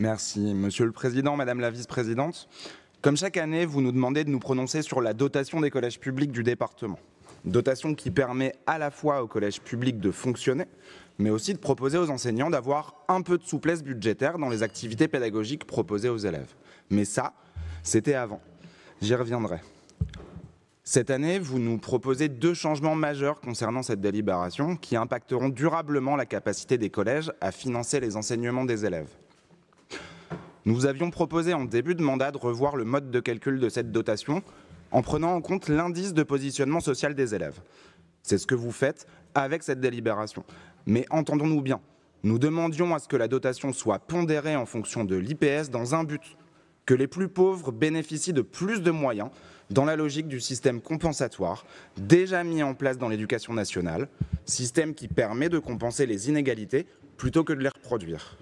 Merci, Monsieur le Président, Madame la Vice-Présidente. Comme chaque année, vous nous demandez de nous prononcer sur la dotation des collèges publics du département. Dotation qui permet à la fois aux collèges publics de fonctionner, mais aussi de proposer aux enseignants d'avoir un peu de souplesse budgétaire dans les activités pédagogiques proposées aux élèves. Mais ça, c'était avant. J'y reviendrai. Cette année, vous nous proposez 2 changements majeurs concernant cette délibération qui impacteront durablement la capacité des collèges à financer les enseignements des élèves. Nous avions proposé en début de mandat de revoir le mode de calcul de cette dotation en prenant en compte l'indice de positionnement social des élèves. C'est ce que vous faites avec cette délibération. Mais entendons-nous bien, nous demandions à ce que la dotation soit pondérée en fonction de l'IPS dans un but, que les plus pauvres bénéficient de plus de moyens dans la logique du système compensatoire déjà mis en place dans l'éducation nationale, système qui permet de compenser les inégalités plutôt que de les reproduire.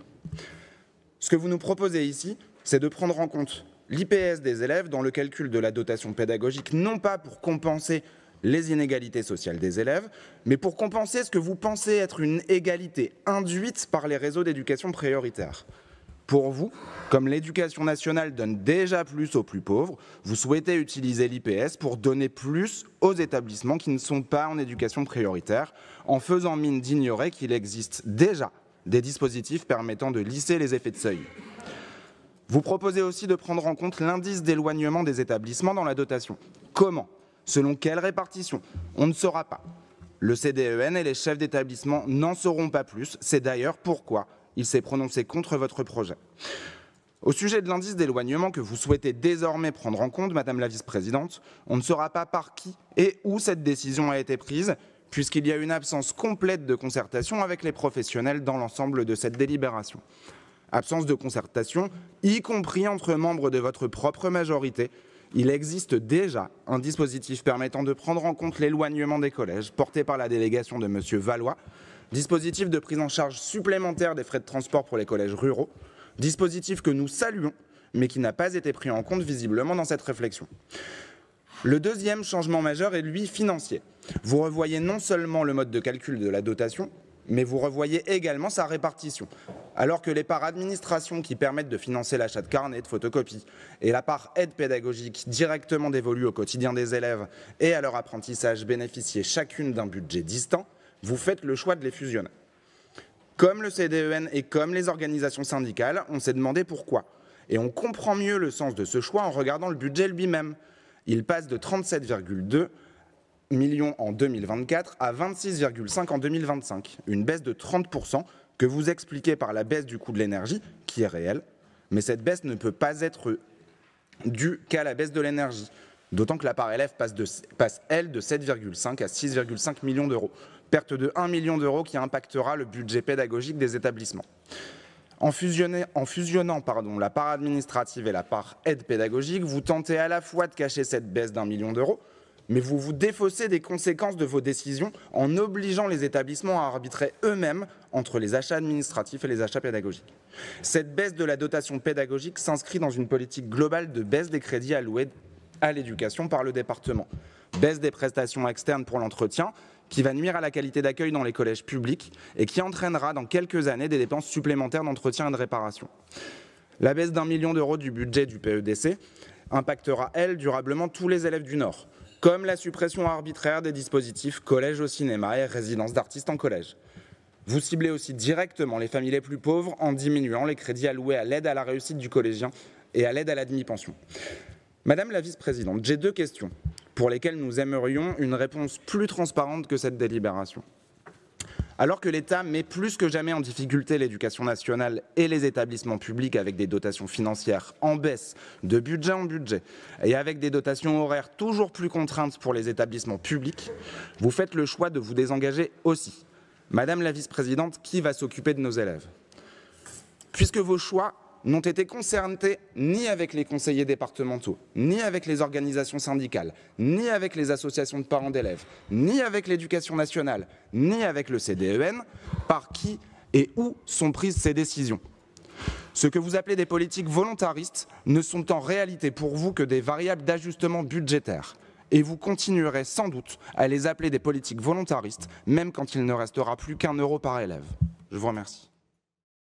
Ce que vous nous proposez ici, c'est de prendre en compte l'IPS des élèves dans le calcul de la dotation pédagogique, non pas pour compenser les inégalités sociales des élèves, mais pour compenser ce que vous pensez être une égalité induite par les réseaux d'éducation prioritaire. Pour vous, comme l'éducation nationale donne déjà plus aux plus pauvres, vous souhaitez utiliser l'IPS pour donner plus aux établissements qui ne sont pas en éducation prioritaire, en faisant mine d'ignorer qu'il existe déjà des dispositifs permettant de lisser les effets de seuil. Vous proposez aussi de prendre en compte l'indice d'éloignement des établissements dans la dotation. Comment? Selon quelle répartition? On ne saura pas. Le CDEN et les chefs d'établissement n'en sauront pas plus. C'est d'ailleurs pourquoi il s'est prononcé contre votre projet. Au sujet de l'indice d'éloignement que vous souhaitez désormais prendre en compte, Madame la Vice-Présidente, on ne saura pas par qui et où cette décision a été prise, puisqu'il y a une absence complète de concertation avec les professionnels dans l'ensemble de cette délibération. Absence de concertation, y compris entre membres de votre propre majorité. Il existe déjà un dispositif permettant de prendre en compte l'éloignement des collèges, porté par la délégation de M. Valois, dispositif de prise en charge supplémentaire des frais de transport pour les collèges ruraux, dispositif que nous saluons, mais qui n'a pas été pris en compte visiblement dans cette réflexion. Le deuxième changement majeur est, lui, financier. Vous revoyez non seulement le mode de calcul de la dotation, mais vous revoyez également sa répartition. Alors que les parts administration qui permettent de financer l'achat de carnets, de photocopies, et la part aide pédagogique directement dévolue au quotidien des élèves et à leur apprentissage bénéficiaient chacune d'un budget distinct, vous faites le choix de les fusionner. Comme le CDEN et comme les organisations syndicales, on s'est demandé pourquoi. Et on comprend mieux le sens de ce choix en regardant le budget lui-même. Il passe de 37,2 millions en 2024 à 26,5 en 2025, une baisse de 30% que vous expliquez par la baisse du coût de l'énergie, qui est réelle, mais cette baisse ne peut pas être due qu'à la baisse de l'énergie, d'autant que la part élève passe elle, de 7,5 à 6,5 millions d'euros, perte de 1 million d'euros qui impactera le budget pédagogique des établissements. En fusionnant la part administrative et la part aide pédagogique, vous tentez à la fois de cacher cette baisse d'1 million d'euros, mais vous vous défaussez des conséquences de vos décisions en obligeant les établissements à arbitrer eux-mêmes entre les achats administratifs et les achats pédagogiques. Cette baisse de la dotation pédagogique s'inscrit dans une politique globale de baisse des crédits alloués à l'éducation par le département. Baisse des prestations externes pour l'entretien, qui va nuire à la qualité d'accueil dans les collèges publics et qui entraînera dans quelques années des dépenses supplémentaires d'entretien et de réparation. La baisse d'1 million d'euros du budget du PEDC impactera, elle, durablement tous les élèves du Nord, comme la suppression arbitraire des dispositifs collège au cinéma et résidence d'artistes en collège. Vous ciblez aussi directement les familles les plus pauvres en diminuant les crédits alloués à l'aide à la réussite du collégien et à l'aide à la demi-pension. Madame la Vice-Présidente, j'ai 2 questions pour lesquelles nous aimerions une réponse plus transparente que cette délibération. Alors que l'État met plus que jamais en difficulté l'éducation nationale et les établissements publics avec des dotations financières en baisse de budget en budget et avec des dotations horaires toujours plus contraintes pour les établissements publics, vous faites le choix de vous désengager aussi. Madame la Vice-Présidente, qui va s'occuper de nos élèves? Puisque vos choix n'ont été concertés ni avec les conseillers départementaux, ni avec les organisations syndicales, ni avec les associations de parents d'élèves, ni avec l'éducation nationale, ni avec le CDEN, par qui et où sont prises ces décisions. Ce que vous appelez des politiques volontaristes ne sont en réalité pour vous que des variables d'ajustement budgétaire. Et vous continuerez sans doute à les appeler des politiques volontaristes, même quand il ne restera plus qu'1 euro par élève. Je vous remercie.